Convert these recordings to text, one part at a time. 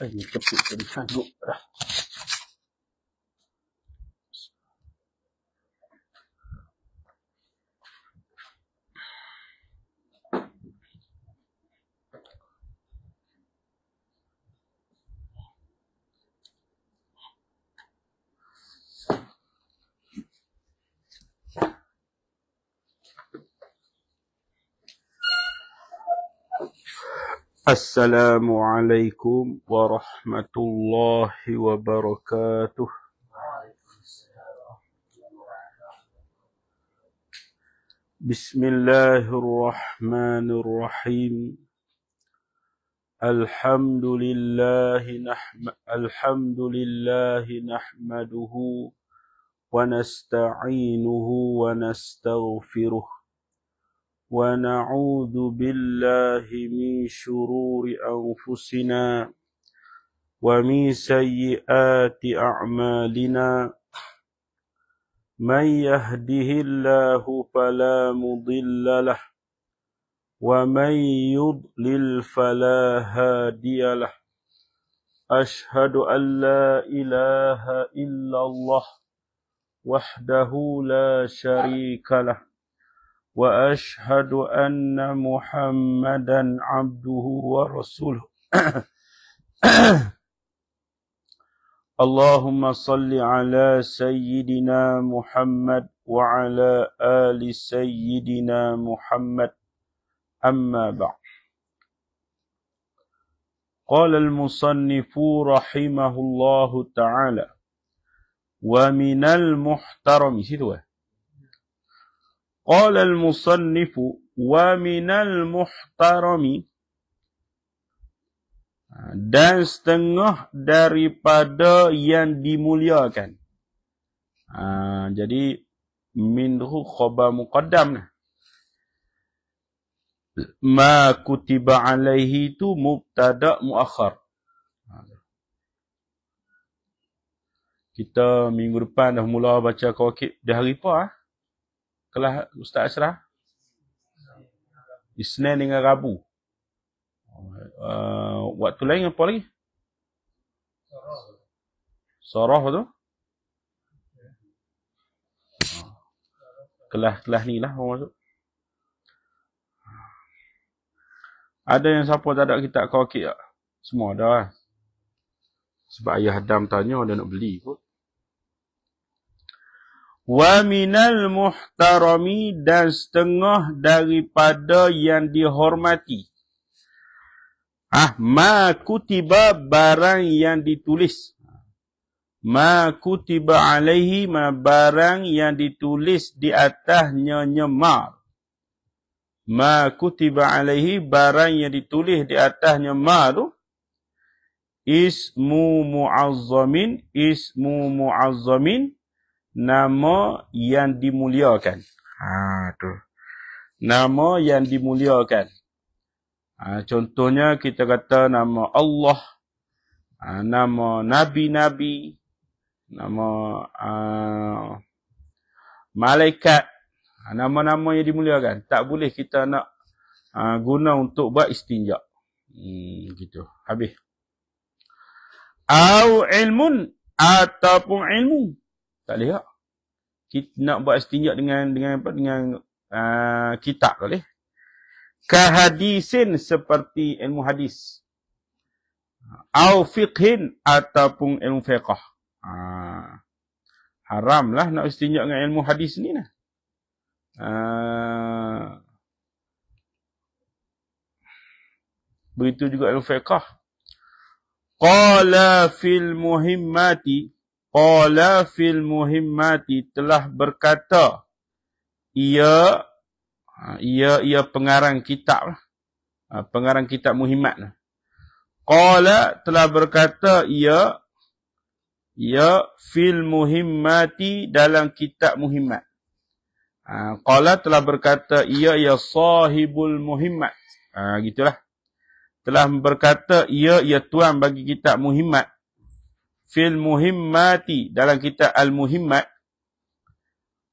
Ini keput tadi sanggup dah. Assalamualaikum warahmatullahi wabarakatuh. Bismillahirrahmanirrahim. Alhamdulillahi nahmaduhu wa nasta'inuhu wa nastaghfiruh. ونعوذ بالله من شرور أنفسنا ومن سيئات أعمالنا من يهده الله فلا مضل له ومن يضلل فلا هادي له أشهد أن لا إله إلا الله وحده لا شريك له وأشهد أن محمدا عبده ورسوله اللهم صل على سيدنا محمد وعلى آل سيدنا محمد أما بعد قال المصنف رحمه الله تعالى ومن المحترم قال المصنف ومن المحترم dan setengah daripada yang dimuliakan. Jadi minhu khabar muqaddam. Ma kutiba alaihi itu mubtada muakhar. Kita minggu depan dah mula baca kawakib di hari apa? Kelas Ustaz Ashraf? Isnin dengan Rabu. Waktu lain apa lagi? Sarah tu? Kelas ni lah orang masuk. Ada yang siapa tak ada kitab kawakib tak? Semua ada lah. Sebab ayah Adam tanya dia nak beli kot. Wa minal muhtarami dan setengah daripada yang dihormati. Ma kutiba barang yang ditulis. Ma kutiba alaihi ma barang yang ditulis di atasnya nyemar. Ma kutiba alaihi barang yang ditulis di atasnya nyemar tu. Ismu mu'azzamin. Nama yang dimuliakan. Tu. Nama yang dimuliakan. Contohnya kita kata nama Allah, nama nabi-nabi, nama malaikat, nama-nama yang dimuliakan. Tak boleh kita nak guna untuk buat istinja. Gitu. Habis. Au ilmun ataupun ilmu. Tak boleh tak? Kita nak buat istinja dengan kitab tak boleh. Kahadisin seperti ilmu hadis. Au fiqhin ataupun ilmu fiqh. Haramlah nak istinja dengan ilmu hadis ni lah. Begitu juga ilmu fiqh. Qala fil muhimmati telah berkata ia pengarang kitab lah. Pengarang kitab muhimmat lah. Qala telah berkata ia fil muhimmati dalam kitab muhimmat. Qala telah berkata ia sahibul muhimmat. Gitulah. Telah berkata ia tuan bagi kitab muhimmat. Fil muhimmati dalam kitab al-muhimmat.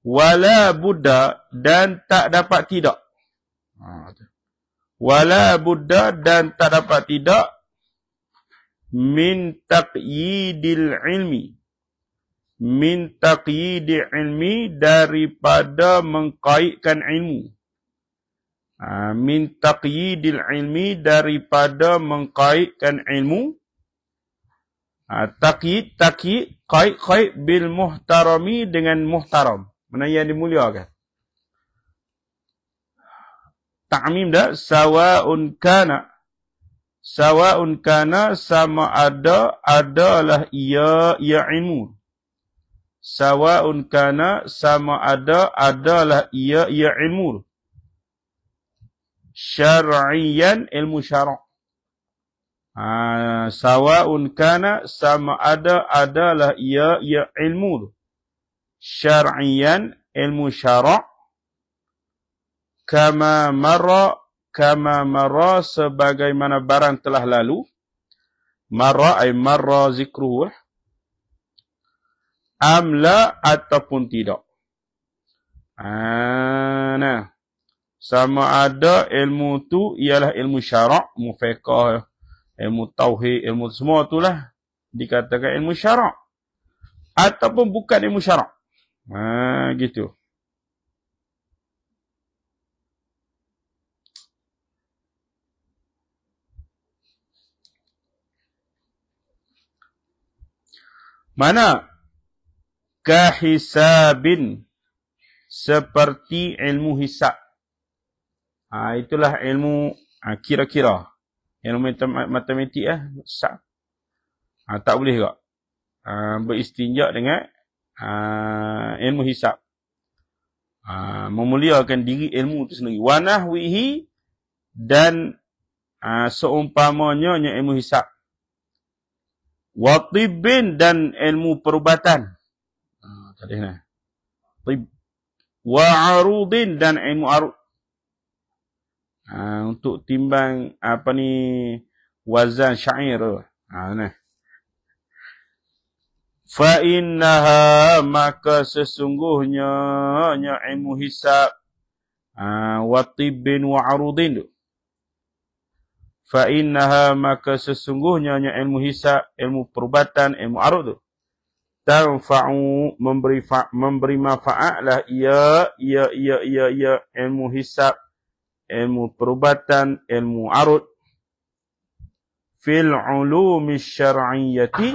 Wala buddha dan tak dapat tidak. Wala buddha dan tak dapat tidak. min taqyidil ilmi. Min taqyidil ilmi, daripada mengkaitkan ilmu. Min taqyidil ilmi, daripada mengkaitkan ilmu. Taqyid, kait bil muhtarami, dengan muhtaram. Mana yang dimuliakan. Ta'mim dah, sawa'un kana. Sawa'un kana, sama ada, adalah ia ilmu. Sawa'un kana, sama ada, adalah ia ilmu. Syar'iyan, ilmu syara'. Sawa'un kana, sama ada, adalah ia ilmu. Syar'iyan, ilmu syara'. Kama marra, sebagaimana barang telah lalu. Marra ay marra zikruhu. Amla, ataupun tidak. Nah, sama ada ilmu tu ialah ilmu syara', ilmu fiqh, ilmu tauhid, ilmu semua itulah dikatakan ilmu syara', ataupun bukan ilmu syara'. Gitu. Mana? Kahisabin, seperti ilmu hisab. Itulah ilmu kira-kira. Ilmu matematik hisab. Tak boleh tak? Beristinja dengan ilmu hisab. Memuliakan diri ilmu itu sendiri. Wa nahwihi, dan seumpamanya ilmu hisab. Wa tibbin, dan ilmu perubatan. Tadi nah. Tibb. Wa arudin, dan ilmu arud. Untuk timbang wazan syair. Nah. Fa innaha, maka sesungguhnya ilmu hisab, wa tibbin wa arudin. Fa innaha, maka sesungguhnya ilmu hisab, ilmu perubatan, ilmu arud tu, tanfa'u, memberi manfaat lah ia ilmu hisab, ilmu perubatan, ilmu arud, fil ulumi syar'iyyati,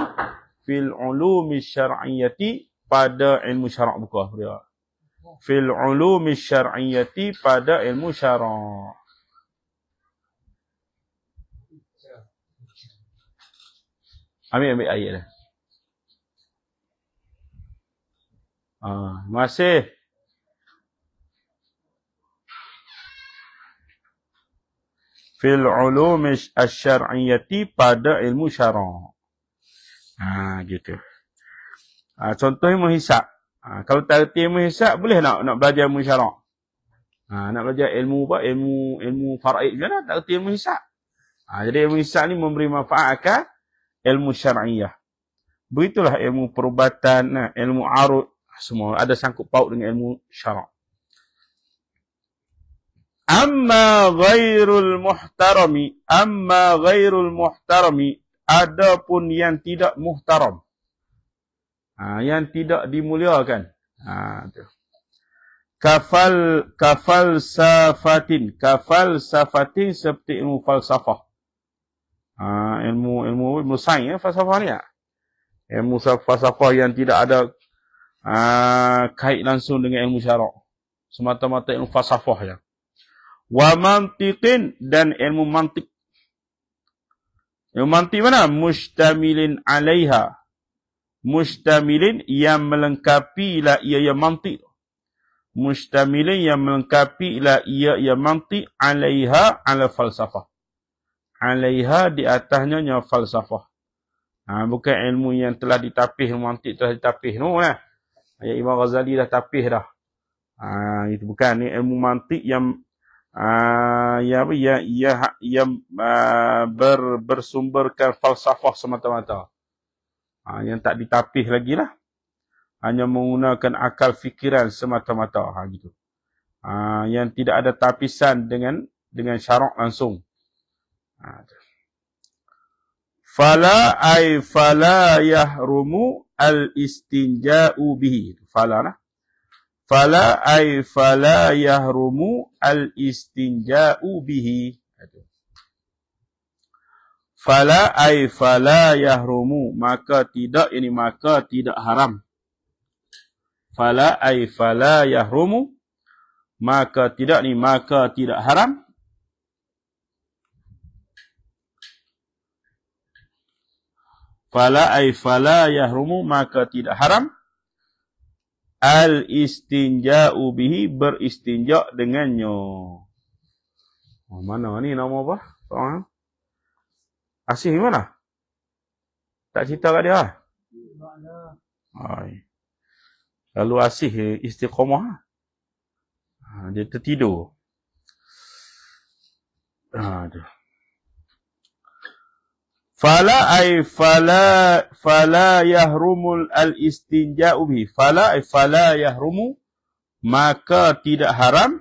pada ilmu syara'. Buka dia. Fil ulumi syar'iyyati, pada ilmu syara'. Ambil ayat dah. Masih. Fil ulum asy-syar'iyyati, pada ilmu syara'. Gitu. Contoh ilmu hisab. Kalau tak erti ilmu hisab, boleh nak belajar ilmu syara'. Nak belajar ilmu apa? Ilmu faraid je lah, tak erti ilmu hisab. Jadi ilmu hisab ni memberi manfaat akan ilmu syar'iyyah. Begitulah ilmu perubatan, ilmu arud, semua ada sangkut paut dengan ilmu syara'. Amma ghairul muhtarami, adapun yang tidak muhtaram. Yang tidak dimuliakan. Kafal safatin seperti ilmu falsafah. Ilmu sains, falsafah ni. Ilmu falsafah yang tidak ada kait langsung dengan ilmu syara'. Semata-mata ilmu falsafah je. Wa mantiqin, dan ilmu mantik. Ilmu mantik mana? Mustamilin alaiha. Mustamilin, yang melengkapi lah ia mantik. Mustamilin, yang melengkapi lah ia mantik, alaiha, ala falsafah. Alaiha, di atasnya falsafah. Bukan ilmu yang telah ditapih, mantik telah ditapih. Imam Ghazali dah tapih dah. Itu bukan, ni ilmu mantik yang bersumberkan falsafah semata-mata. Yang tak ditapih lagi lah. Hanya menggunakan akal fikiran semata-mata. Gitu. Yang tidak ada tapisan dengan syarak langsung. Fala ay fala yahrumu al-istinja'u bihi. Fala lah. Fala ay fala yahrumu al-istinja'u bihi. Fala ay fala yahrumu, maka tidak, ini maka tidak haram. Fala ay fala yahrumu, maka tidak, ni maka tidak haram. Fala ay fala yahrumu, maka tidak haram. Al-istinja'u bihi, beristinja' dengannya. Oh, mana ni nama apa? Soalan? Asih di mana? Tak cerita kat dia? Hai. Lalu Asih istiqamah. Dia tertidur. Aduh. Fala ay fala yahrumul al-istinja'u bihi. Fala ay fala yahrumu, maka tidak haram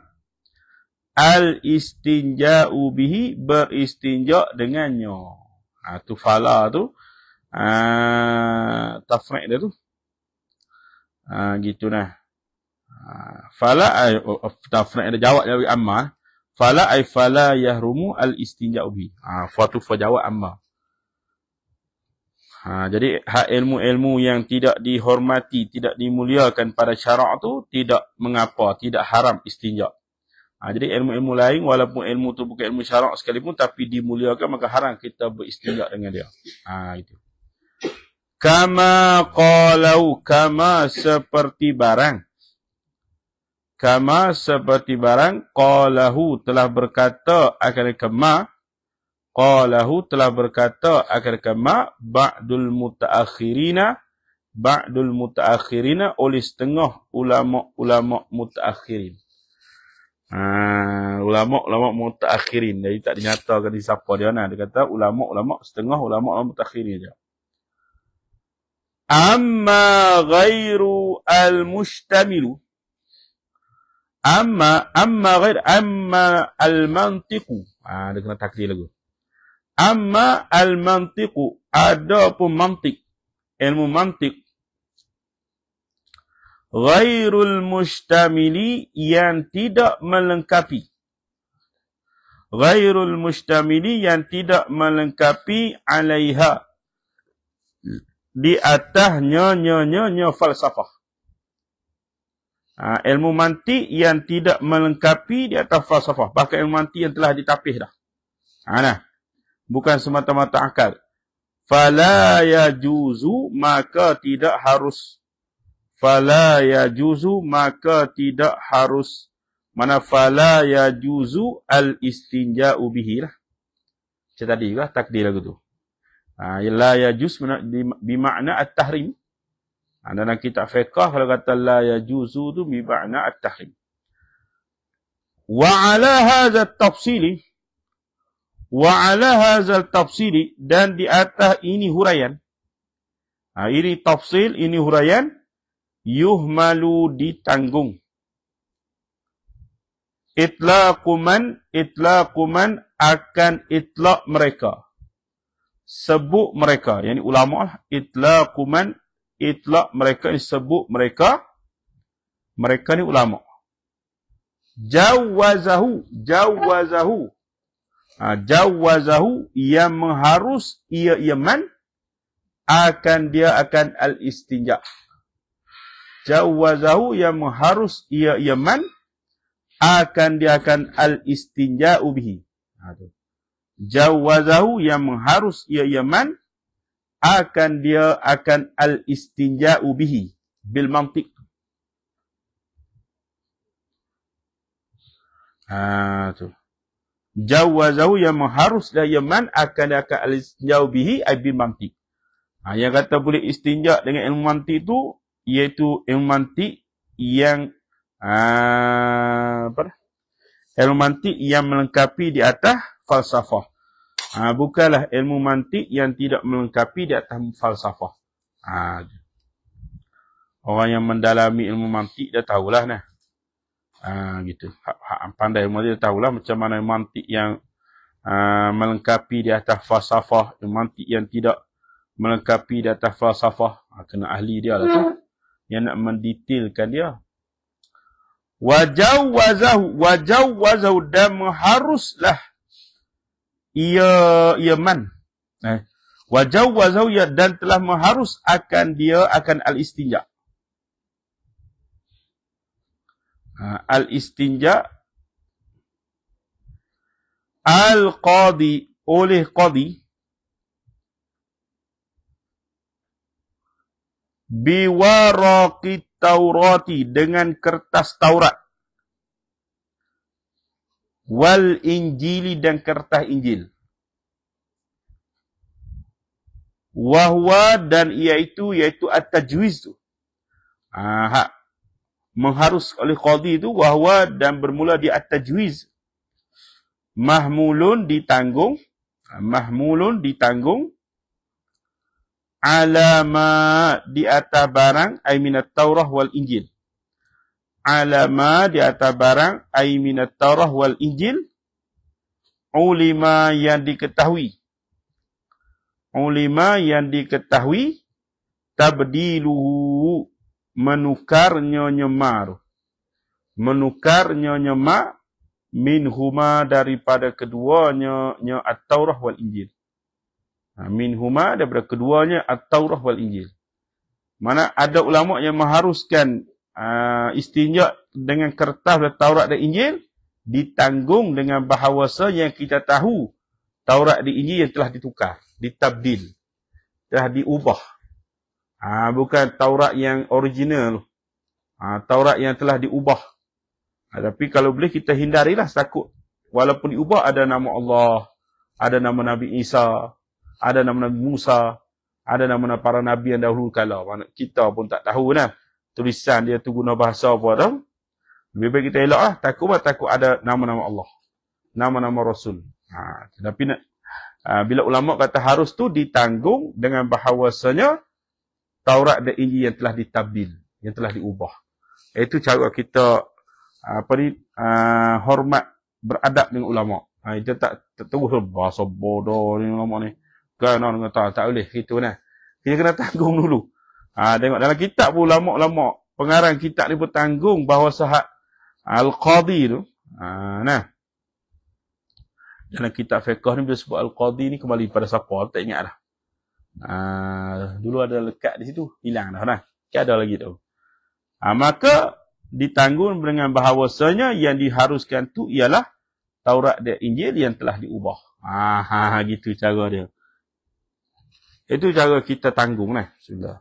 al-istinja'u bihi, beristinja' dengannya. Tu fala tu tafri' dia tu. Gitu nah. Fala ay tafri' dia jawab dari amma. Fala ay fala yahrumu al-istinja'u bihi. Fa jawab amma. Jadi hak ilmu-ilmu yang tidak dihormati, tidak dimuliakan pada syarak tu tidak mengapa, tidak haram istinja'. Jadi ilmu-ilmu lain, walaupun ilmu tu bukan ilmu syarak sekalipun, tapi dimuliakan, maka haram kita beristinja' dengan dia. Itu. Kama qalau, kama seperti barang. Kama seperti barang, qalahu telah berkata akan kama, qalahu telah berkata akan kama, ba'dul mutaakhirina oleh setengah ulama mutaakhirin. Ulama mutaakhirin. Jadi tak dinyatakan di siapa dia nah. Dia kata ulama setengah ulama mutaakhirin je. Amma ghairu al-mustamilu. Amma al-mantiqu. Dia kena takdir lagu. Amma al-mantiqu, adapun mantik, ilmu mantik, ghairul mustamili, yang tidak melengkapi. Ghairul mustamili, yang tidak melengkapi alaiha, di atasnya falsafah. Ilmu mantik yang tidak melengkapi di atas falsafah. Bahkan ilmu mantik yang telah ditapis dah. Nah, bukan semata-mata akal. Fala yajuzu, maka tidak harus. Fala yajuzu, maka tidak harus. Mana fala yajuzu al-istinja'u bihi lah. Macam tadi juga takdir lagu tu. La yajuz bermakna at-tahrim. Dalam kitab fiqh kalau kata la yajuzu tu bermakna at-tahrim. Wa ala hadha at-tafsili, wa ala hadha at-tafsili, dan di atas ini huraian. Ini tafsil, ini huraian, yuhmalu, ditanggung. Itlaquman akan itlaq mereka. Sebut mereka, yakni ulama lah. Itlaquman, itlaq mereka, sebut mereka. Mereka ni ulama. Jawazahu, jawazahu, yang mengharus ia man, akan dia akan al-istinja'. Jawazahu, yang mengharus ia man, akan dia akan al-istinja'u bihi. Jawazahu, yang mengharus ia man, akan dia akan al-istinja'u bihi, bil mantiq. Tu. Jawazahu, yang mengharus dia man, akan dia akan al-istinja'u bihi, bil mantiq. Yang kata boleh istinja' dengan ilmu mantiq tu, iaitu ilmu mantiq yang ilmu mantiq yang melengkapi di atas falsafah. Bukanlah ilmu mantiq yang tidak melengkapi di atas falsafah. Orang yang mendalami ilmu mantiq dah tahulah nah. Gitu. Pandai ilmu dia tahulah macam mana mantiq yang melengkapi di atas falsafah, mantik yang tidak melengkapi di atas falsafah. Kena ahli dia lah tu. Yang nak mendetailkan dia. Wajawwazahu dan mengharuslah ia man. Wajawwazahu dan telah mengharus akan dia akan al-istinja. Al-istinja al-qadi oleh qadi biwaraqit Taurati dengan kertas Taurat wal Injili dan kertas Injil. Wahwa dan iaitu at-tajwiz tu. Mengharus oleh qadi itu wahwa dan bermula di at-tajwiz. Mahmulun ditanggung alama di atas barang ay minat Taurah wal Injil. Alama di atas barang ay minat Taurah wal Injil. Ulima yang diketahui. Tabdiluhu menukarnya nyema minhuma daripada keduanya at-Taurah wal Injil. Minhuma daripada keduanya at-Taurah wal Injil. Mana ada ulama yang mengharuskan istinja dengan kertas dan Taurat dan Injil ditanggung dengan bahawasa yang kita tahu Taurat dan Injil yang telah ditukar, ditabdil, telah diubah. Bukan Taurat yang original. Taurat yang telah diubah. Tapi kalau boleh kita hindarilah takut. Walaupun diubah ada nama Allah, ada nama Nabi Isa, ada nama Nabi Musa, ada nama para Nabi yang dahulu kala. Kita pun tak tahu kan. Tulisan dia tu guna bahasa apa tau. Lebih baik kita elak lah. Takut ada nama-nama Allah. Nama-nama Rasul. Tapi bila ulama kata harus tu ditanggung dengan bahawasanya Taurat dan Injil yang telah ditabdil, yang telah diubah. Itu cara kita hormat, beradab dengan ulama. Kita tak terus bahasa bodoh ni ulama ni. Kan orang kata tak boleh gitu nah. Kita kena tanggung dulu. Tengok dalam kitab pun ulama-ulama pengarang kitab ni pun tanggung bahawa sahak al-qadi tu. Nah. Dalam kitab fiqh ni bila sebut al-qadi ni kembali pada siapa? Tak ingat dah. Dulu ada lekat di situ, hilang dah nah. Tak ada lagi tu. Maka ditanggung dengan bahawasanya yang diharuskan tu ialah Taurat dan Injil yang telah diubah. Gitu cara dia. Itu cara kita tanggung lah. Sudah.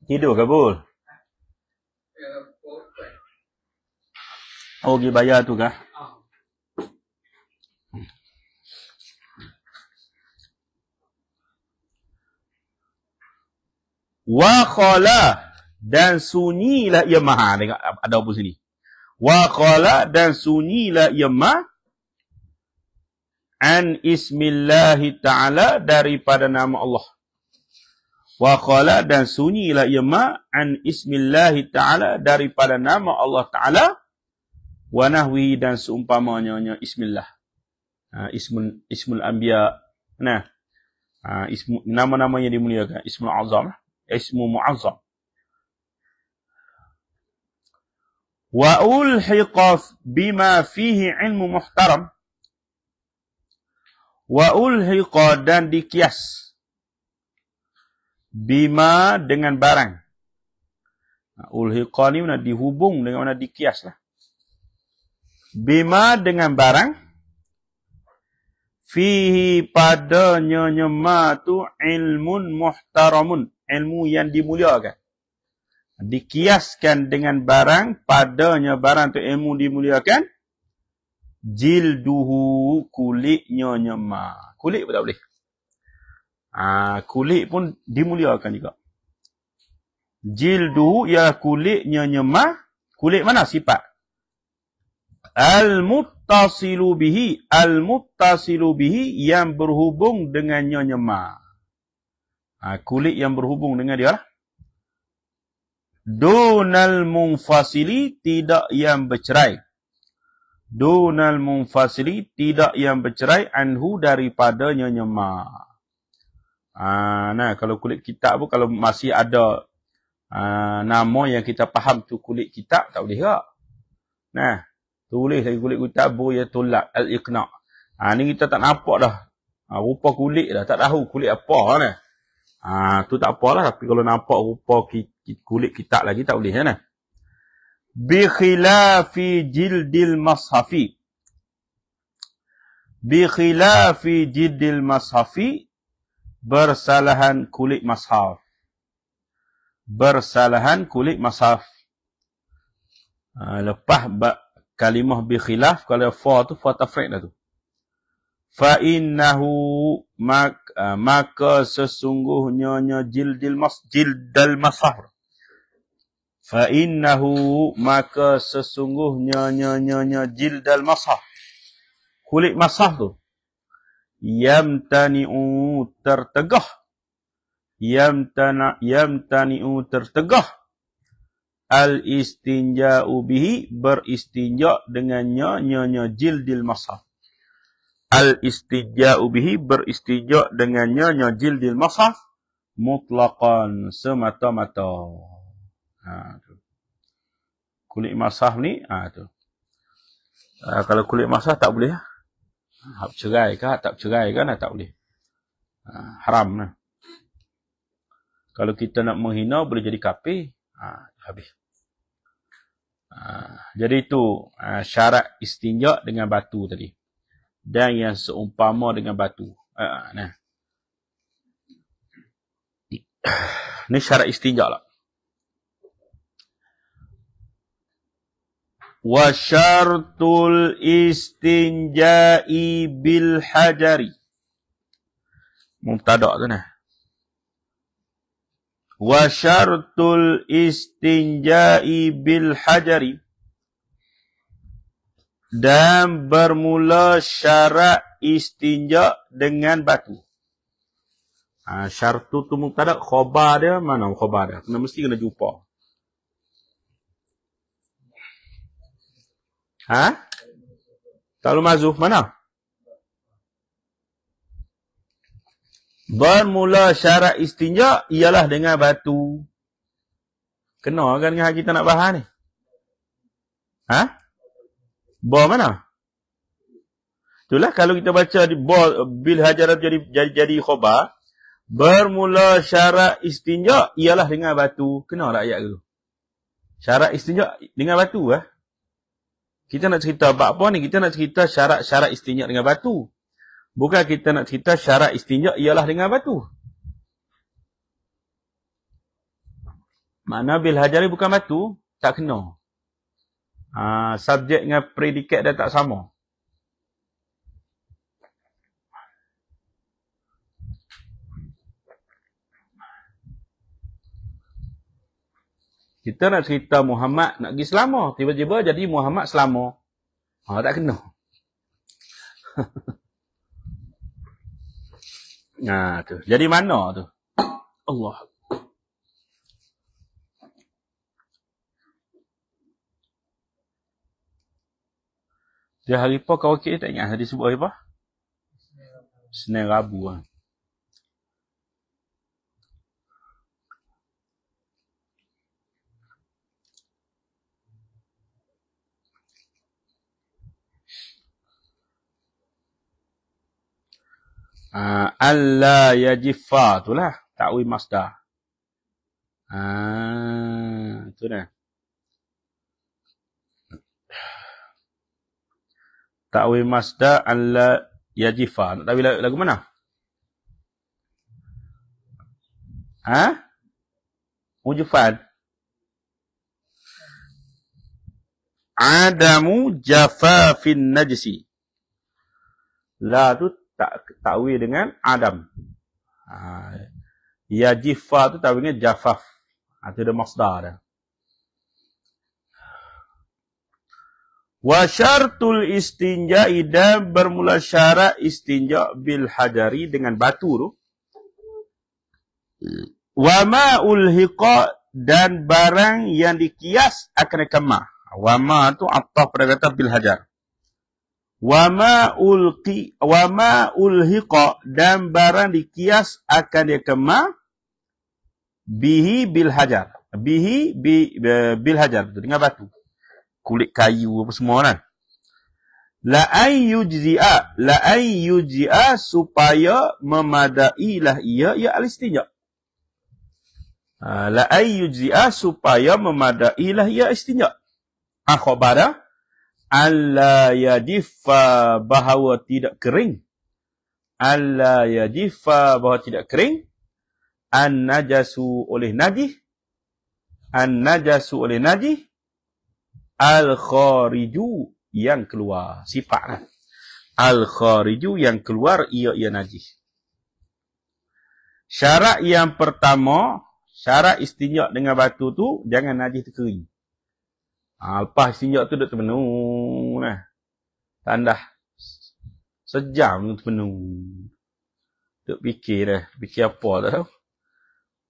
Tidur ke Bul? Oh, pergi bayar tu kah? Wa khala dan sunyilah ia maha. Tengok ada apa sini. Wa khala dan sunyilah ia maha an ismillahi ta'ala daripada nama Allah. Wa khala dan sunyilah ia maha an ismillahi ta'ala daripada nama Allah Ta'ala wa nahwi dan seumpamanya ismillah. Ismul anbiya. Nah. Nama-nama yang dimuliakan. Ismul azam. Ismu mu'azzam. Wa ulhiqa bima fihi ilmu muhtaram. Wa ulhiqa dan dikias. Bima dengan barang. Ulhiqa ni mana dihubung dengan mana dikias lah. Bima dengan barang. Fihi padanya nyema tu ilmun muhtaramun. Ilmu yang dimuliakan. Dikiaskan dengan barang, padanya barang tu ilmu dimuliakan. Jilduhu kulitnya nyema. Kulit pun tak boleh. Kulit pun dimuliakan juga. Jilduhu ialah kulitnya nyema. Kulit mana sifat? Al-muttasilu bihi. Al-muttasilu bihi yang berhubung dengannya nyema. Kulit yang berhubung dengan dia lah. Dunal munfasili, tidak yang bercerai. Dunal munfasili, tidak yang bercerai. Anhu, daripadanya nyema. Nah, kalau kulit kitab pun, kalau masih ada nama yang kita faham tu kulit kitab, tak boleh tak? Nah, tulis lagi kulit kitab, Bughyatul al-Iqna'. Ni kita tak nampak dah. Rupa kulit dah, tak tahu kulit apa nah. Tu tak apalah, tapi kalau nampak rupa kulit kitab lagi tak boleh kan. Bi khilafi jildil mashafi. Bi khilafi jildil mashafi, bersalahan kulit mashaf. Bersalahan kulit mashaf. Lepas kalimah bi khilaf, kalau fa tu fa tafriq dah tu. Fa innahu, maka sesungguhnya jildal mashaf. Fa innahu, maka sesungguhnya jildal mashaf. Kulit mashaf tu yamtani'u, tertegah. Yamtani'u, tertegah. Al-istinja'u bihi, beristinja' dengannya jildil mashaf. Al-istinja'u bihi, beristinja' dengannya jildil mashaf. Mutlaqan, semata-mata. Kulit mashaf ni, tu. Kalau kulit mashaf tak boleh. Hak cerai ke, tak cerai kan, tak boleh. Haram lah. Kalau kita nak menghina, boleh jadi kafir. Habis. Jadi itu syarat istinja dengan batu tadi. Dan yang seumpama dengan batu. Nah. Ini syarat istinja lah. Wa syartul istinja'i bil hajari. Mubtada' tu nah. Wa syartul istinja'i bil hajari, dan bermula syarat istinja dengan batu. Syartu tu mubtada', khabar dia mana khabar dia? Mesti kena jumpa. Kalau mazuf mana? Bermula syarat istinja ialah dengan batu. Kena kan dengan kita nak bahas ni? Ba mana? Itulah kalau kita baca di bil hajarat jadi khabar, bermula syarat istinja ialah dengan batu. Kena tak ayat tu? Syarat istinja dengan batu Kita nak cerita apa ni? Kita nak cerita syarat istinja dengan batu. Bukan kita nak cerita syarat istinja ialah dengan batu. Makna bil hajari bukan batu, tak kena. Subjek dengan predikat dah tak sama. Kita nak cerita Muhammad nak pergi selama. Tiba-tiba jadi Muhammad selama. Tak kena. Tu. Jadi mana tu? Allah. Dia hari apa kau okey tak ingat tadi sebut hari apa? Senin Rabu alla yajiffa itulah ta'wil masdar. Itu dah. Ta'wil masdar alla yajiffa. Nak tahu lagu mana? Ujufan. Adamu jafafin najsi. La tu takwil dengan adam. Yajiffa tu takwilnya jafaf. Itu ada masdar dah. Wa syartul istinja'i, dan bermula syarat istinja' bil hajari, dengan batu tu. Wa ma ulhiqa, dan barang yang dikias akan kemah. Wa ma tu ataf pada kata bil hajar. Wa ma ulhiqa, dan barang dikias akan dia kemah bihi bil hajar. Bihi bil hajar, dengan batu. Kulit kayu apa semua kan. La ay yujzi'a, supaya memadailah ia al-istinja. La ay yujzi'a, supaya memadailah ia istinja. Akhbara alla yadiffa, bahawa tidak kering. Alla yadiffa, bahawa tidak kering. An-najasu, oleh najis. An-najasu, oleh najis. Al-khariju, yang keluar. Sifatlah. Al-khariju, yang keluar, ia najis. Syarat yang pertama, syarat istinja' dengan batu tu, jangan najis terkering. Lepas istinja' tu duduk terpenuh. Tandah. Sejam tu terpenuh. Duduk fikir dah. Fikir apa tak tahu.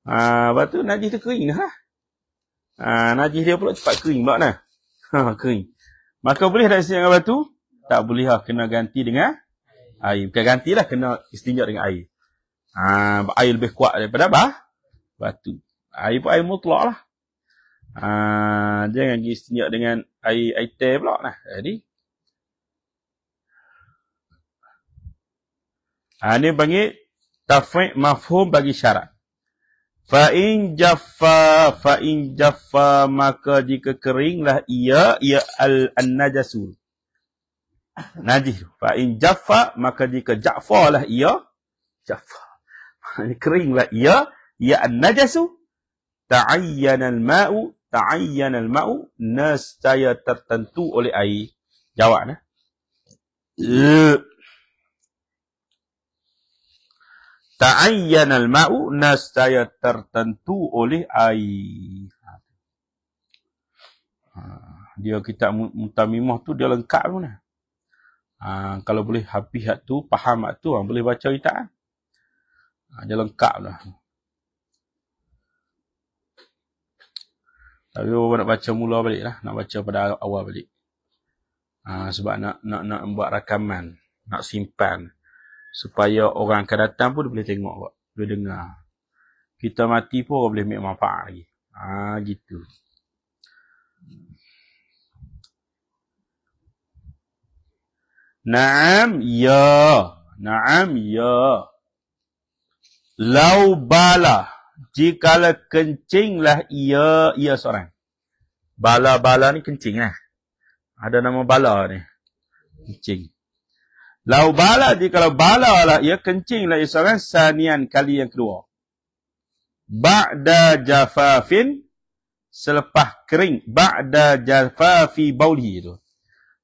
Lepas tu najis terkering dah. Najis dia pula cepat kering pula dah. Kering. Maka boleh tak istinja' dengan batu? Tak boleh lah. Kena ganti dengan air. Bukan gantilah, kena istinja' dengan air. Air lebih kuat daripada batu. Air pun air mutlak lah. Jangan pergi istinja' dengan air teh pula lah. Jadi ini panggil tafriq mafhum bagi syarat. Fa'in jaffa, maka jika keringlah ia al-najasul. Najis. Fa'in jaffa, maka jika jaffalah ia, keringlah ia an-najasu, ta'ayyana al-ma'u, nescaya tertentu oleh air. Jawab nah. Ta'ayyana al-ma'u, nescaya tertentu oleh air. Dia kitab Mutamimah tu dia lengkap pun lah. Kalau boleh habis hak tu, faham hak tu, boleh baca kitab. Dia lengkap lah. Tapi orang nak baca mula balik lah. Nak baca pada awal balik. Sebab nak buat rakaman. Nak simpan. Supaya orang akan datang pun dia boleh tengok. Boleh dengar. Kita mati pun orang boleh ambil manfaat lagi. Gitu. Naam ya. Lau bala, jikalau kencinglah ia seorang. Bala ni kencing lah. Ada nama bala ni. Kencing. Lau bala, jikalau bala lah ia, kencinglah ia seorang, sanian, kali yang kedua. Ba'da jafafin, selepas kering. Ba'da jafafi baulihi tu.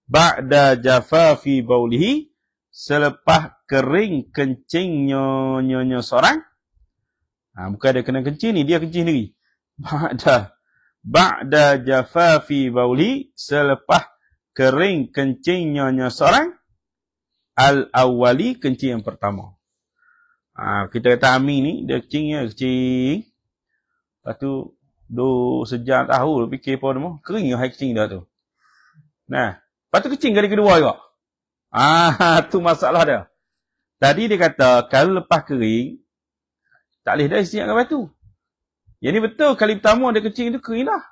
Ba'da jafafi baulihi, selepas kering kencingnya seorang. Bukan dia kena kencing ni, dia kencing sendiri. Ba'da jafafi bauli, selepas kering kencingnya seorang. Al-awwali, kencing yang pertama. Kita kata Amin ni, dia kencing. Lepas tu, sejam tahu, fikir apa nama, kering yang kencing dah tu. Lepas tu kencing kali kedua juga. Tu masalah dia. Tadi dia kata, kalau lepas kering, tak boleh dah istinja' dengan batu. Yang ni betul, kali pertama dia kencing tu kering dah.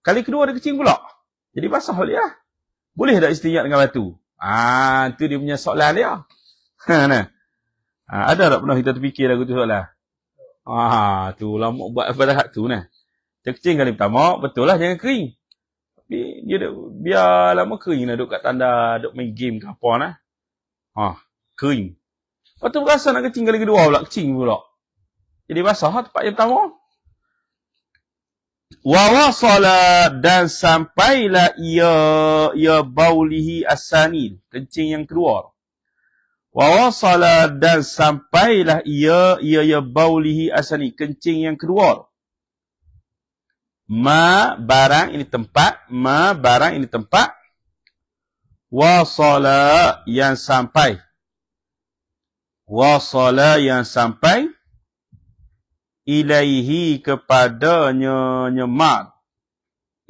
Kali kedua dia kencing pula. Jadi basah balik lah. Boleh tak istinja' dengan batu? Tu dia punya soalan dia. Ada tak pernah kita terfikir lagu tu soalan? Tu lama buat pada hak tu nah. Dia kencing kali pertama, betul lah jangan kering. Tapi dia biar lama kering lah, duduk kat tanda, duduk main game ke apa nah. Kering. Lepas tu berasa nak kencing kali kedua pula, kencing pula. Jadi basah tempat yang pertama. Wa wasala, dan sampailah ia baulihi as-sani, kencing yang kedua. Wa wasala, dan sampailah ia baulihi as-sani, kencing yang kedua. Ma barang ini tempat, wasala yang sampai. Wasala yang sampai. Ilaihi kepadanya ma.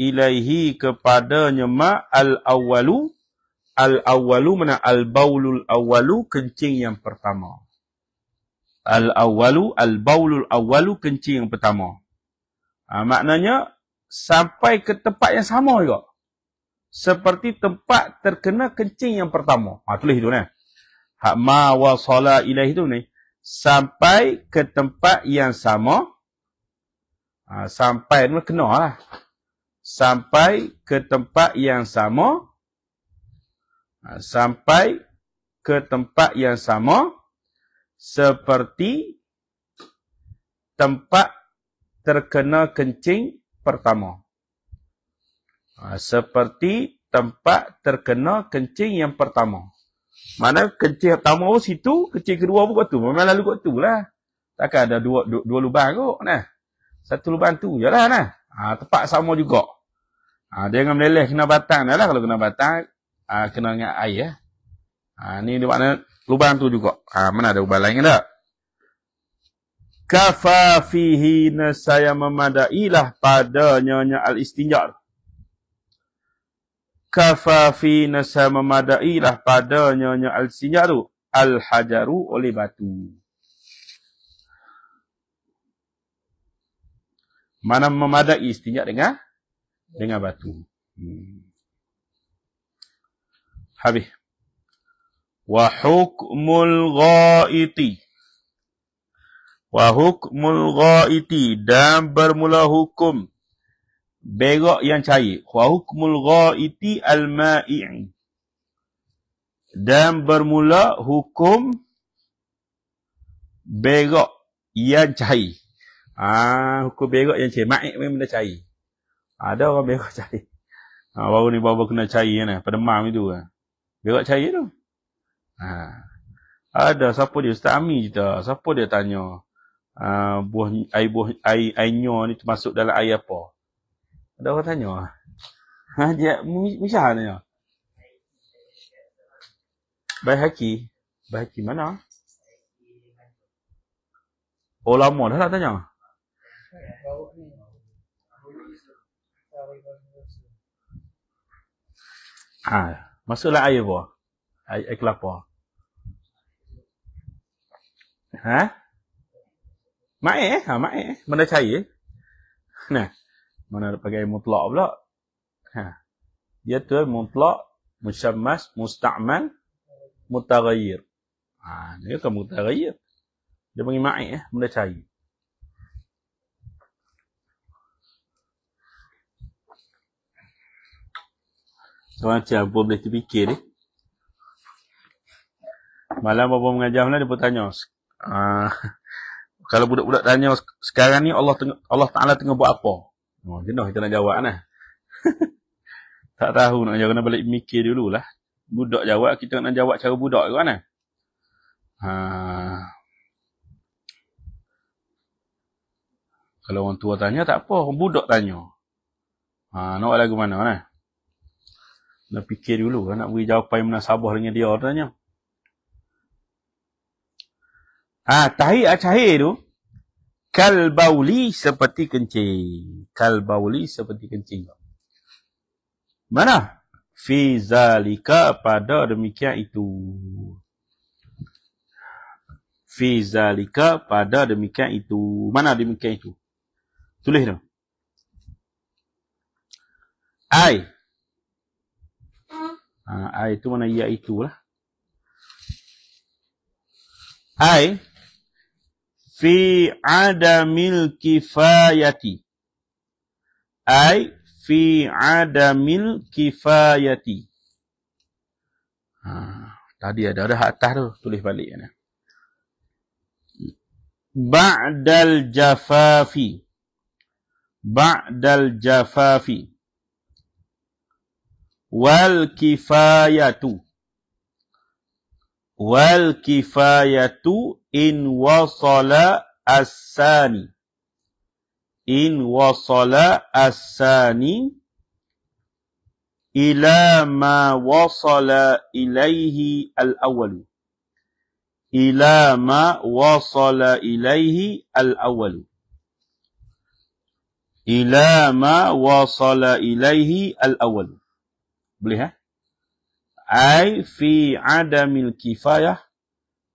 Ilaihi kepadanya ma al-awwalu. Al-awwalu mana al-baulul awwalu, kencing yang pertama. Al-awwalu, al-baulul awwalu, kencing yang pertama. Maknanya sampai ke tempat yang sama juga. Seperti tempat terkena kencing yang pertama. Tulis itu ni. Hak ma wasala ilaihi tu ni. Sampai ke tempat yang sama. Sampai ni kena lah. Sampai ke tempat yang sama. Sampai ke tempat yang sama. Seperti tempat terkena kencing pertama. Seperti tempat terkena kencing yang pertama. Mana kencing pertama pun situ, kencing kedua pun kat tu. Memang lalu kat tu lah. Takkan ada dua lubang kot. Nah. Satu lubang tu je lah. Nah. Tempat sama juga. Dia dengan meleleh kena batang dah lah. Kalau kena batang, kena dengan air. Ni dia makna lubang tu juga. Mana ada lubang lain tak? Kafa fihi nasaya memadailah padanya al-istinja'. Kafa fi nasaya memadailah padanya al-istinja' tu. Al-hajaru oleh batu. Mana memadai istinja' dengan batu. Habis. Wa hukmul ghaiti. Wa hukmul ghaiti. Dan bermula hukum berak yang cair. Wa hukmul ghaiti al-ma'i. Dan bermula hukum berak yang cair. Hukum berak yang cair. Ma'i memang dah cair. Ada orang berak cair. Baru kena cair kan. Pada mam itu. Berak cair tu. Ada siapa dia? Ustaz Ami cerita. Siapa dia tanya? Air nyo ni termasuk dalam air apa? Ada orang tanya. Dia Misha tanya. Baihaqi. Baihaqi mana? Oh lama dah tak tanya. Masuklah air apa? Air kelapa. Ma'i ma'i. Benda cair. Nah. Mana ada pakai mutlak pula. Dia tu mutlak, musyammas, musta'mal, mutaghayyir. Dia kan mutaghayyir. Dia panggil ma'i benda cair. So macam apa boleh terfikir ni. Malam bapa mengajar mana dia pun tanya. Kalau budak-budak tanya sekarang ni Allah Ta'ala tengah buat apa? Jenuh kita nak jawab lah. Tak tahu nak jawab. Kena balik mikir dululah. Budak jawab, kita nak jawab cara budak ke mana? Kalau orang tua tanya tak apa. Orang budak tanya. Nak buat lagu mana? Nak fikir dulu. Nak beri jawapan yang munasabah dengan dia tanya. Tahir tu. Kal bauli seperti kencing. Kal bauli seperti kencing. Mana? Fi zalika pada demikian itu. Fi zalika pada demikian itu. Mana demikian itu? Tulis tu. Ai. Ai itu mana ya itulah. Ai. Fi adamil kifayati. Ai fi adamil kifayati. Tadi ada atas tu. Tulis balik. Ba'dal jafafi. Ba'dal jafafi. Wal kifayatu. Wal kifayatu in wasala as-sani. In wasala as-sani. ila ma wasala ilaihi al-awwalu. Ila ma wasala ilaihi al-awwalu. Ila ma wasala ilaihi al-awwalu. Boleh, ha? Ai fi adamil kifayah,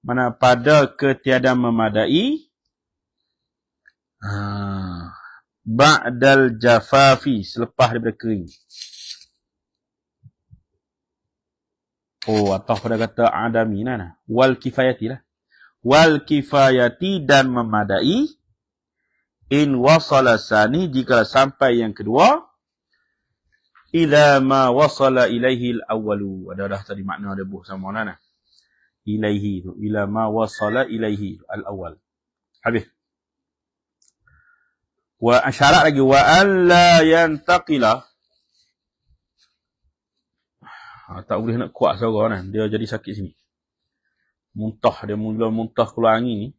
mana pada ketiadaan memadai, ba'dal jafafi, selepas daripada kering. Oh, atau pada kata adami nah. Wal kifayati lah. Wal kifayati dan memadai, in wasala sani, jika sampai yang kedua, ila ma wasala ilaihi al-awwalu. Ada dah tadi makna ada buh sama mana. Ilaihi tu. Ila ma wasala ilaihi al-awwal. Habis. Wa syarat lagi. Wa alla yantaqila. Tak boleh nak kuat suara kan. Dia jadi sakit sini. Muntah. Dia mula muntah keluar angin ni.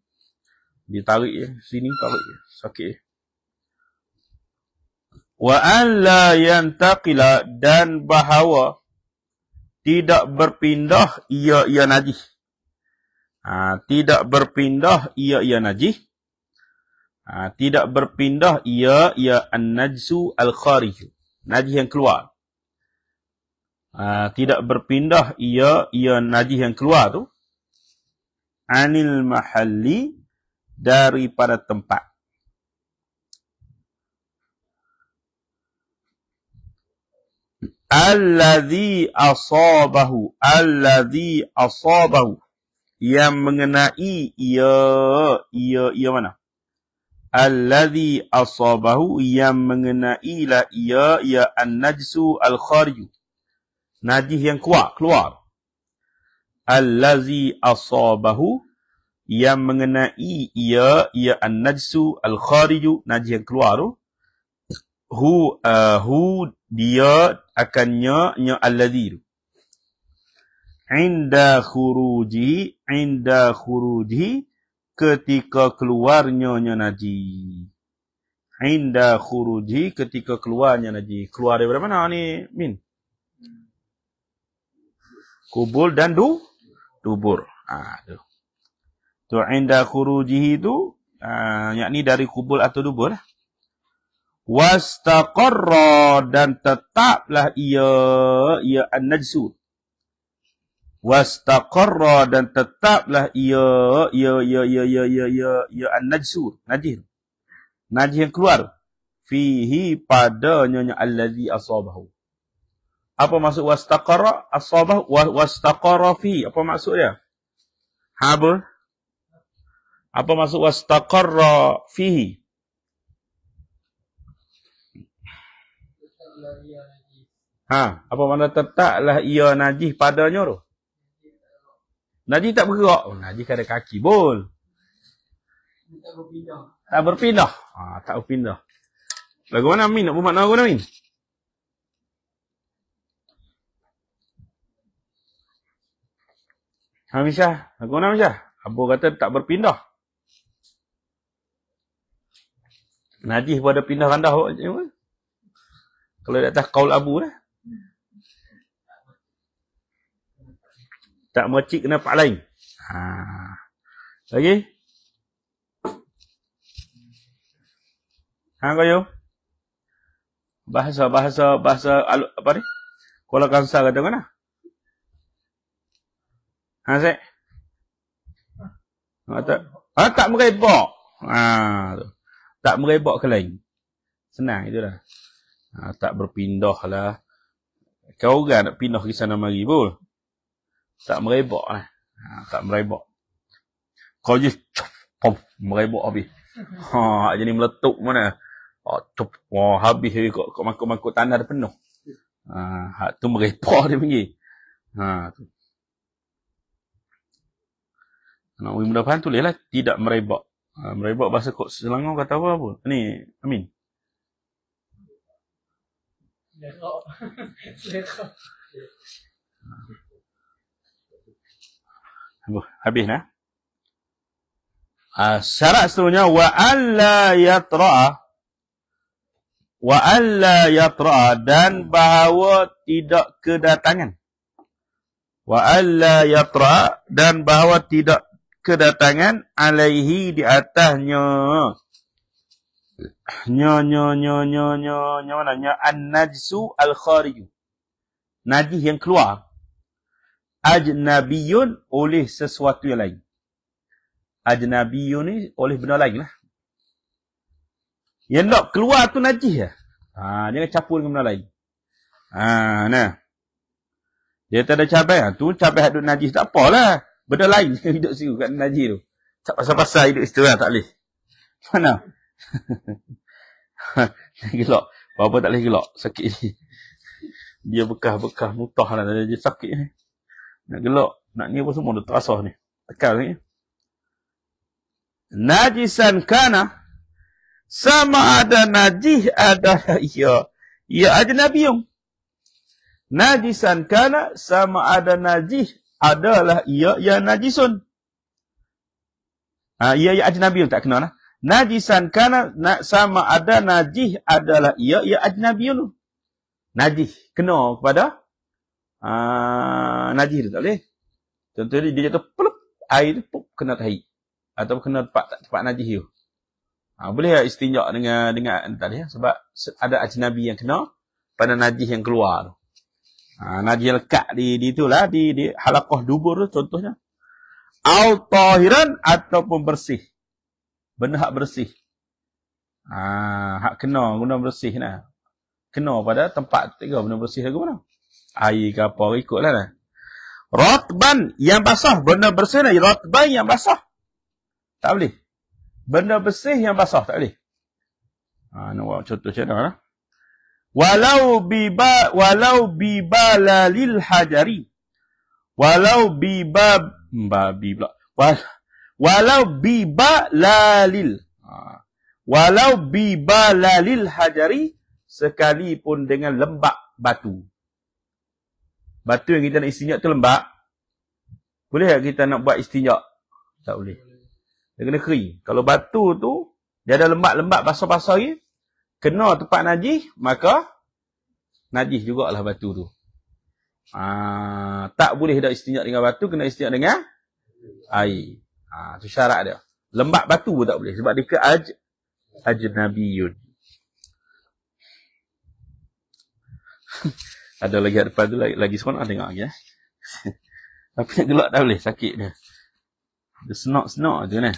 Dia tarik je. Sini tarik je. Sakit je. Wa an la yantaqila, dan bahawa tidak berpindah ia najis. Tidak berpindah ia najis. Tidak berpindah ia an-najsu al-kharij. Najis yang keluar. Tidak berpindah ia najis yang keluar tu. Anil mahalli, daripada tempat. Alladhi asabahu, yang mengenai ia mana? Alladhi asabahu, yang mengenai lah ia an-najsu al-kharij, najis yang keluar. Alladhi asabahu, yang mengenai ia an-najsu al-kharij, najis yang keluar tu. Hu dia akannya alladhi, inda khuruji, ketika keluarnya najis. Inda khuruji, ketika keluarnya najis. Keluar daripada mana ni, Min? Kubul dan dubur. Tu inda khurujihi tu, yakni dari kubul atau dubur lah. Wastaqarra, dan tetaplah ia an-najsu. Wastaqarra, dan tetaplah ia an-najsu, najis yang keluar. Fihi, padanya allazi asabahu. Apa maksud wastaqarra? Asabahu wastaqarra fi. Apa maksud dia? Apa maksud wastaqarra fihi? Apa makna tetaplah ia najis padanya tu? Najis tak bergerak. Najis ada kaki bol. Tak berpindah. Tak berpindah. Lagu mana Min? Nak bermakna lagu mana Min? Misah. Lagu mana Misah? Abu kata tak berpindah. Najis pada pindah randah. Kalau di atas qaul Abu lah. Tak mercik kena pak lain. Lagi? Kau bahasa apa ni? Kuala Kansa kata mana? Sek? Tak merebak. Tak merebak ke lain. Senang itulah. Tak berpindah lah. Kau orang nak pindah ke sana mari pun. Tak merebak lah. Tak merebak. Kau je merebak habis. Jadi meletup mana. Habis kat mangkuk-mangkuk tanah dah penuh. Tu merebak dia panggil. Tu. Nak mudah faham tulislah tidak merebak. Merebak bahasa Selangor kata apa? Ni Amin. Habis nah. Syarat seterusnya wa alla yatra'a, Wa alla yatra, dan bahawa tidak kedatangan. Wa alla yatra, dan bahawa tidak kedatangan alaihi di atasnya. Mana an-najsu al-khariju. Najis yang keluar. Ajnabiyun, oleh sesuatu yang lain. Ajnabiyun ni oleh benda lain lah. Yang nak keluar tu najis lah. Jangan campur dengan benda lain. Nah. Dia tak ada cabai. Tu cabai hadut najis tak apalah. Benda lain yang hidup situ kat najis tu. Tak pasal-pasal hidup situ lah, tak boleh. Mana? Gelak. Apa tak boleh gelak. Sakit ni. Dia bekas-bekas mutah lah. Dia sakit ni. Nak gelak. Nak ni apa semua. Dia terasa ni. Tekal ni. Najisan kana. Sama ada najis adalah ia. Ia ajnabiyum. Najisan kana. Sama ada najis adalah ia. Ia najisun. Ia ajnabiyum. Tak kena lah. Najisan kana, sama ada najis adalah ia ajnabiyun. Najis kena kepada najis tu tak boleh. Contohnya dia jatuh plup, air tu kena tahi atau kena tempat najis tu. Boleh tak istinja dengan tadi sebab ada ajnabi yang kena pada najis yang keluar tu. Najis yang lekat di itulah di halaqah dubur tu contohnya. Au tahiran, ataupun bersih. Benda hak bersih. Hak kena guna bersih lah. Kena pada tempat tiga benda bersih lagu mana? Air ke apa ikutlah lah. Ratban, yang basah. Benda bersih lah. Ratban yang basah. Tak boleh. Benda bersih yang basah tak boleh. Nak buat contoh macam mana lah. Walau bibala lil hajari. Walau bibalalil. Walau bibalalil hajari, sekalipun dengan lembak batu. Batu yang kita nak istinjak tu lembak. Boleh tak kita nak buat istinjak? Tak boleh. Dia kena kering. Kalau batu tu dia ada lembak-lembak basah-basah lagi, kena tempat najis, maka najis jugalah batu tu. Tak boleh dah istinjak dengan batu, kena istinjak dengan air. Tu syarat dia. Lembak batu pun tak boleh sebab dia ke ajnabiyun. Ada lagi kat depan tu lagi seronok tengok lagi Tapi nak gelak tak boleh, sakit dia. Dia senok-senok je ni.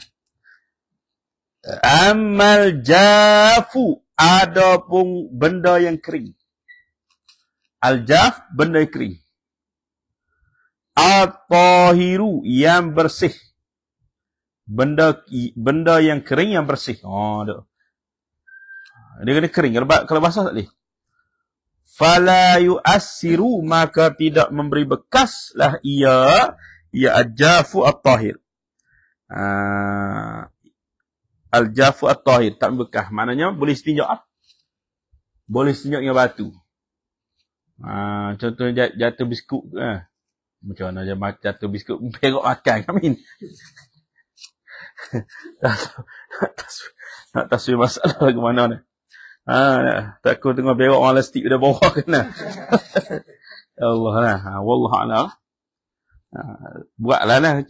Amal jafu, adapun benda yang kering. Al-jaf, benda yang kering. At-tahiru, yang bersih. Benda yang kering yang bersih. Dia kena kering. Kalau basah tak boleh. Fala yu'assiru, maka tidak memberi bekaslah ia al-jafu at-tahir. Al-jafu at-tahir, tak bekas. Maknanya boleh istinjak. Boleh istinjak dengan batu. Contohnya jatuh biskut. Macam mana jatuh biskut perok makan, Amin. Nak taswir masalah ke mana ni? Takut tengok berok orang lastik pada bawah kena. Allah lah. Wallahualam. Buatlah lah.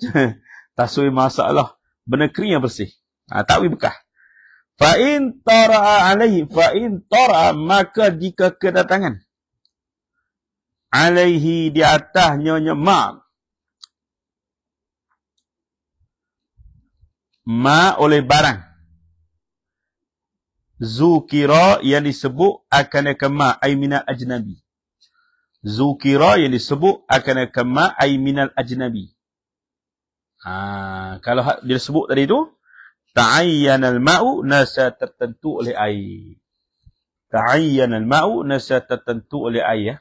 Taswir masalah. Benda kering yang bersih. Tak boleh bekas. Fa'in tara'a alaihi. Fa'in tara'a, maka jika kedatangan. Alaihi, di atasnya ma oleh barang. Zukira, yang disebut akan ma ay minal ajnabi. Zukira, yang disebut akan ma ay minal ajnabi. Kalau dia sebut tadi tu, ta'ayyanal ma'u, nasa tertentu oleh air. Ta'ayyanal ma'u, nasa tertentu oleh air.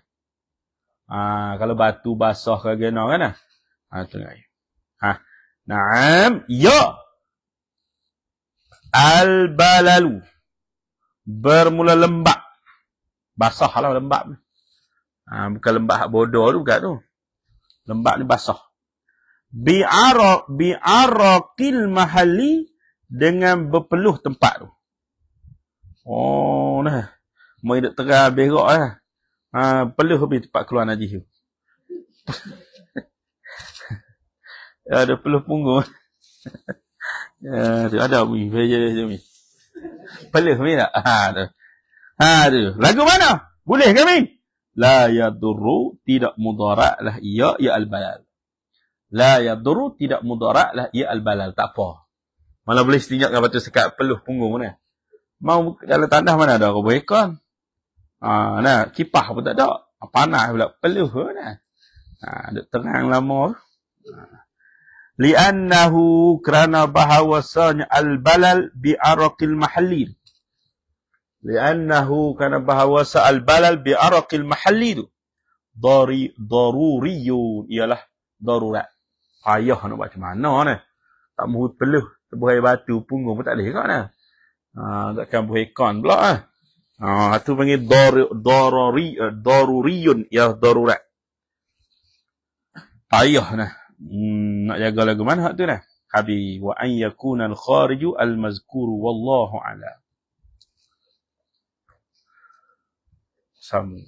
Kalau batu basah ke gana kan? Tengok air. Naam, ya. Al-balalu, bermula lembab. Basah lah lembab. Bukan lembab hak bodoh tu, bukan tu. Lembab ni basah. Bi'araqil mahali, dengan berpeluh tempat tu. Nah. Mau duk terang berak lah. Peluh habis tempat keluar najis tu. Ada peluh punggung. Tu ada mi. Peluh mi tak? Tu. Lagu mana? Boleh ke mi? La yadurru, tidak mudarat lah ia al-balal. La yadurru, tidak mudarat lah ia al-balal. Tak apa. Malah boleh setinjak kalau batu sekat peluh punggung mana. Mau dalam tanah mana ada kau boleh ikan. Nah, kipah pun tak ada. Panas pula peluh mana. Duk terang lama. Li'annahu kerana bahawasanya al-balal bi'araqil mahallin. Li'annahu kerana bahawasa al-balal bi'araqil mahalli tu. Daruriyun. Ialah darurat. Payah nak buat macam mana ni. Tak mahu peluh. Terbuai batu punggung pun tak boleh kan lah. Takkan buai ikan pula lah. Itu panggil daruriyun. Ialah darurat. Payah nah. Nak jaga lagu mana hak tu nah. Habis. Wa an yakuna al-khariju al-mazkuru wallahu a'lam. Sama.